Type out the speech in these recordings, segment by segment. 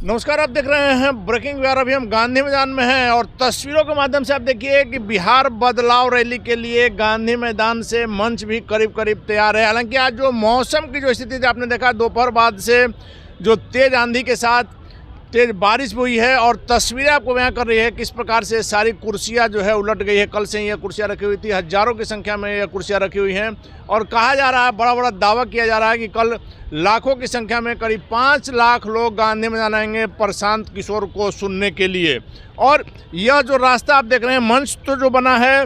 नमस्कार, आप देख रहे हैं ब्रेकिंग बिहार। अभी हम गांधी मैदान में हैं और तस्वीरों के माध्यम से आप देखिए कि बिहार बदलाव रैली के लिए गांधी मैदान से मंच भी करीब करीब तैयार है। हालांकि आज जो मौसम की जो स्थिति थी आपने देखा, दोपहर बाद से जो तेज़ आंधी के साथ तेज़ बारिश हुई है और तस्वीरें आपको बयां कर रही है किस प्रकार से सारी कुर्सियां जो है उलट गई है। कल से ये कुर्सियां रखी हुई थी, हज़ारों की संख्या में ये कुर्सियां रखी हुई हैं और कहा जा रहा है, बड़ा बड़ा दावा किया जा रहा है कि कल लाखों की संख्या में करीब 5 लाख लोग गांधी मैदान आएंगे प्रशांत किशोर को सुनने के लिए। और यह जो रास्ता आप देख रहे हैं, मंच तो जो बना है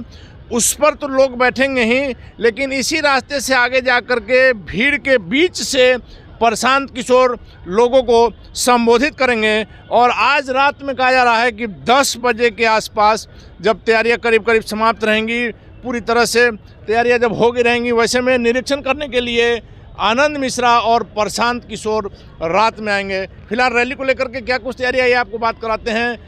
उस पर तो लोग बैठेंगे ही, लेकिन इसी रास्ते से आगे जा कर के भीड़ के बीच से प्रशांत किशोर लोगों को संबोधित करेंगे। और आज रात में कहा जा रहा है कि 10 बजे के आसपास जब तैयारियां करीब करीब समाप्त रहेंगी, पूरी तरह से तैयारियां जब होगी रहेंगी, वैसे में निरीक्षण करने के लिए आनंद मिश्रा और प्रशांत किशोर रात में आएंगे। फिलहाल रैली को लेकर के क्या कुछ तैयारी है, आपको बात कराते हैं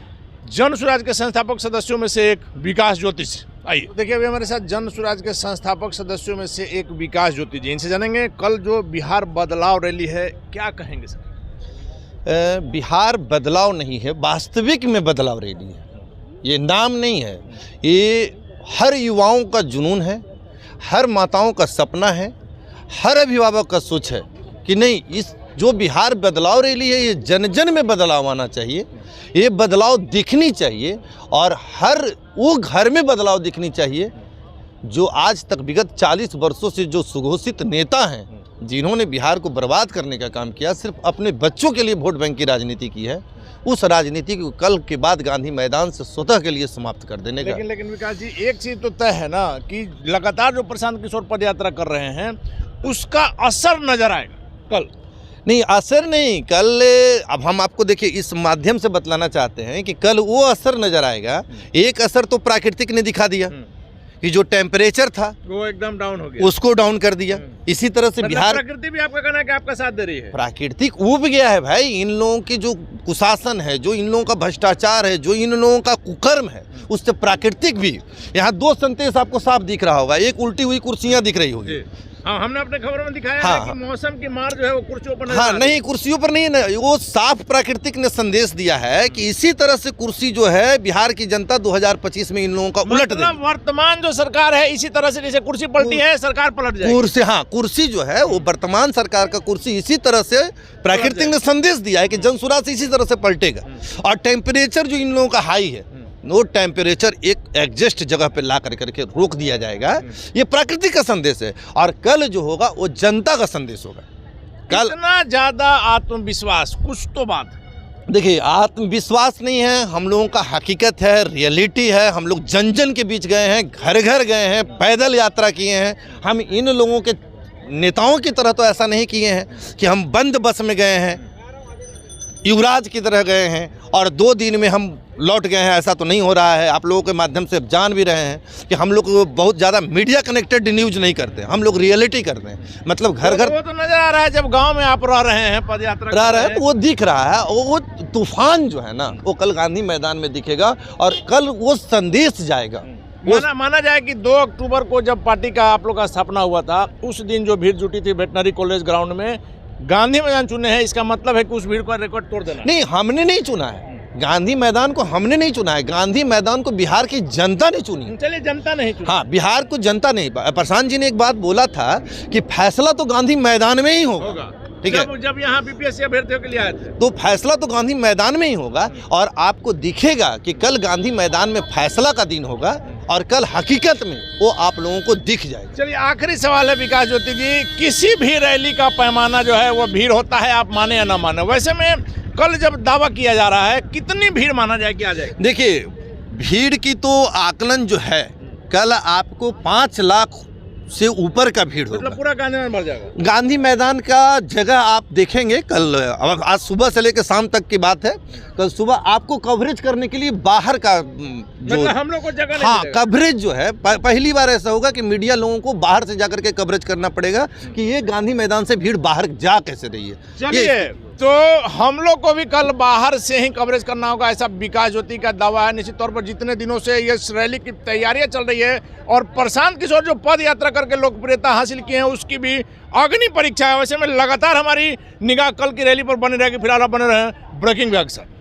जन स्वराज के संस्थापक सदस्यों में से एक विकास ज्योति से। आइए देखिए, अभी हमारे साथ जन स्वराज के संस्थापक सदस्यों में से एक विकास ज्योति जी, इनसे जानेंगे कल जो बिहार बदलाव रैली है क्या कहेंगे सर? बिहार बदलाव नहीं है, वास्तविक में बदलाव रैली है। ये नाम नहीं है, ये हर युवाओं का जुनून है, हर माताओं का सपना है, हर अभिभावक का सोच है कि नहीं, इस जो बिहार बदलाव रैली है ये जन जन में बदलाव आना चाहिए, ये बदलाव दिखनी चाहिए और हर वो घर में बदलाव दिखनी चाहिए जो आज तक विगत 40 वर्षों से जो सुघोषित नेता हैं, जिन्होंने बिहार को बर्बाद करने का काम किया, सिर्फ अपने बच्चों के लिए वोट बैंक की राजनीति की है, उस राजनीति को कल के बाद गांधी मैदान से स्वतः के लिए समाप्त कर देने का। लेकिन विकास जी, एक चीज़ तो तय है ना कि लगातार जो प्रशांत किशोर पद यात्रा कर रहे हैं उसका असर नजर आएगा कल। नहीं, असर नहीं, कल अब हम आपको देखिए इस माध्यम से बतलाना चाहते हैं कि कल वो असर नजर आएगा। एक असर तो प्राकृतिक ने दिखा दिया कि जो टेम्परेचर था वो एकदम डाउन हो गया, उसको डाउन कर दिया। इसी तरह से बिहार प्रकृति भी आपका कहना है कि आपका साथ दे रही है। प्राकृतिक उब गया है भाई। इन लोगों की जो कुशासन है, जो इन लोगों का भ्रष्टाचार है, जो इन लोगों का कुकर्म है, उससे प्राकृतिक भी। यहाँ 2 संदेश आपको साफ दिख रहा होगा, एक उल्टी हुई कुर्सियां दिख रही होगी। हाँ, हमने अपने खबरों में दिखाया है कि मौसम की मार जो है वो कुर्सियों पर नहीं, कुर्सियों पर नहीं, वो साफ प्राकृतिक ने संदेश दिया है कि इसी तरह से कुर्सी जो है बिहार की जनता 2025 में इन लोगों का उलट देगी। वर्तमान जो सरकार है इसी तरह से जैसे कुर्सी पलटी है, सरकार पलट जाएगी। कुर्सी, हाँ, कुर्सी जो है वो वर्तमान सरकार का कुर्सी इसी तरह से प्राकृतिक ने संदेश दिया है कि जन स्वराज इसी तरह से पलटेगा। और टेम्परेचर जो इन लोगों का हाई है, नो टेम्परेचर एक एडजस्ट जगह पे ला करके रोक दिया जाएगा। ये प्राकृतिक का संदेश है और कल जो होगा वो जनता का संदेश होगा। कल इतना ज्यादा आत्मविश्वास, कुछ तो बात देखिए, आत्मविश्वास नहीं है, हम लोगों का हकीकत है, रियलिटी है। हम लोग जन जन के बीच गए हैं, घर घर गए हैं, पैदल यात्रा किए हैं। हम इन लोगों के नेताओं की तरह तो ऐसा नहीं किए हैं कि हम बंद बस में गए हैं, युवराज की तरह गए हैं और 2 दिन में हम लौट गए हैं। ऐसा तो नहीं हो रहा है। आप लोगों के माध्यम से जान भी रहे हैं कि हम लोग बहुत ज़्यादा मीडिया कनेक्टेड न्यूज़ नहीं करते, हम लोग रियलिटी करते हैं। मतलब घर घर वो तो नजर आ रहा है, जब गांव में आप रह रहे हैं, पद यात्रा रह रहे हैं तो वो दिख रहा है। वो तूफान जो है ना, वो कल गांधी मैदान में दिखेगा और कल वो संदेश जाएगा। माना जाए कि 2 अक्टूबर को जब पार्टी का आप लोग का स्थापना हुआ था, उस दिन जो भीड़ जुटी थी वेटनरी कॉलेज ग्राउंड में, गांधी मैदान चुने हैं, इसका मतलब है कि उस भीड़ का रिकॉर्ड तोड़ देना। नहीं, हमने नहीं चुना है गांधी मैदान को, हमने नहीं चुना है गांधी मैदान को, बिहार की जनता ने चुनी। चलिए, जनता नहीं चुनी। हाँ, बिहार को जनता नहीं। प्रशांत जी ने एक बात बोला था कि फैसला तो गांधी मैदान में ही होगा। ठीक है, जब यहाँ बीपीएससी अभ्यर्थियों के लिए आए थे तो फैसला तो गांधी मैदान में ही होगा और आपको दिखेगा कि कल गांधी मैदान में फैसला का दिन होगा और कल हकीकत में वो आप लोगों को दिख जाएगा। चलिए, आखिरी सवाल है विकास ज्योति जी, किसी भी रैली का पैमाना जो है वो भीड़ होता है, आप माने या ना माने। वैसे में कल जब दावा किया जा रहा है, कितनी भीड़ माना जाए, क्या जाएगी? देखिए, भीड़ की तो आकलन जो है, कल आपको 5 लाख से ऊपर का भीड़ होगा। मतलब पूरा गांधी मैदान भर जाएगा। गांधी मैदान का जगह आप देखेंगे कल, आज सुबह से लेकर शाम तक की बात है। कल सुबह आपको कवरेज करने के लिए बाहर का मतलब हम लोग को जगह नहीं, हाँ, कवरेज जो है पहली बार ऐसा होगा कि मीडिया लोगों को बाहर से जाकर के कवरेज करना पड़ेगा कि ये गांधी मैदान से भीड़ बाहर जा कैसे रही है। चलिए, तो हम लोग को भी कल बाहर से ही कवरेज करना होगा, ऐसा विकास ज्योति का दावा है। निश्चित तौर पर जितने दिनों से ये रैली की तैयारियां चल रही है और प्रशांत किशोर जो पद यात्रा करके लोकप्रियता हासिल की है उसकी भी अग्नि परीक्षा है। वैसे में लगातार हमारी निगाह कल की रैली पर बनी रहेगी। फिलहाल आप बने रहे ब्रेकिंग के साथ।